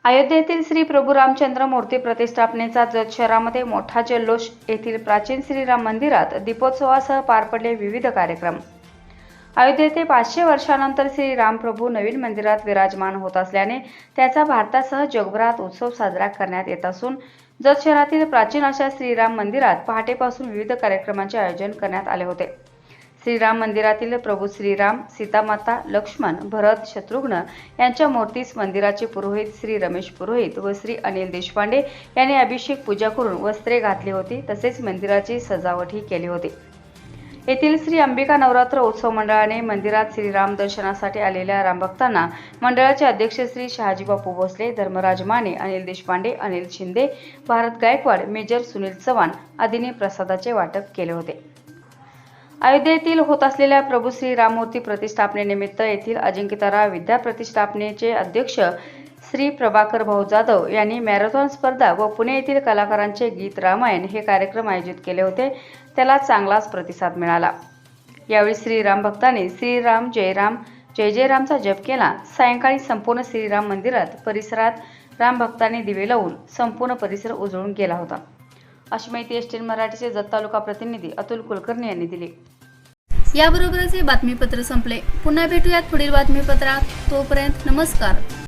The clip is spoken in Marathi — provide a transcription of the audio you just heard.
अयोध्येतील श्री प्रभू रामचंद्र मूर्ती प्रतिष्ठापनेचा जत शहरामध्ये मोठा जल्लोष. येथील प्राचीन श्रीराम मंदिरात दीपोत्सवासह पार पडले विविध कार्यक्रम. अयोध्या येथे 500 वर्षांनंतर श्री राम प्रभू नवीन मंदिरात विराजमान होत असल्याने त्याचा भारतासह जगभरात उत्सव साजरा करण्यात येत असून जत शहरातील प्राचीन अशा श्रीराम मंदिरात पहाटेपासून विविध कार्यक्रमांचे आयोजन करण्यात आले होते. श्रीराम मंदिरातील प्रभू श्रीराम, सीतामाता, लक्ष्मण, भरत, शत्रुघ्न यांच्या मूर्तीस मंदिराचे पुरोहित श्री रमेश पुरोहित व श्री अनिल देशपांडे यांनी अभिषेक पूजा करून वस्त्रे घातली होती. तसेच मंदिराची सजावटही केली होती. येथील श्री अंबिका नवरात्र उत्सव मंडळाने मंदिरात श्रीराम दर्शनासाठी आलेल्या रामभक्तांना मंडळाचे अध्यक्ष श्री शहाजी बापू भोसले, धर्मराज माने, अनिल देशपांडे, अनिल शिंदे, भारत गायकवाड, मेजर सुनील चव्हाण आदींनी प्रसादाचे वाटप केले होते. अयोध्येतील होत असलेल्या प्रभू श्री राम मूर्ती प्रतिष्ठापनेनिमित्त येथील अजिंक्यतारा विद्या प्रतिष्ठापनेचे अध्यक्ष श्री प्रभाकर भाऊ जाधव यांनी मॅरेथॉन स्पर्धा व पुणे येथील कलाकारांचे गीत रामायण हे कार्यक्रम आयोजित केले होते. त्याला चांगलाच प्रतिसाद मिळाला. यावेळी श्रीराम भक्तांनी श्रीराम जय राम जय जय रामचा जप केला. सायंकाळी संपूर्ण श्रीराम मंदिरात परिसरात राम भक्तांनी दिवे लावून संपूर्ण परिसर उजळून गेला होता. अशी माहिती एसटीएन मराठीचे जत तालुका प्रतिनिधी अतुल कुलकर्णी यांनी दिली. याबरोबरच हे बातमीपत्र संपले. पुन्हा भेटूयात पुढील बातमीपत्रात. तोपर्यंत नमस्कार.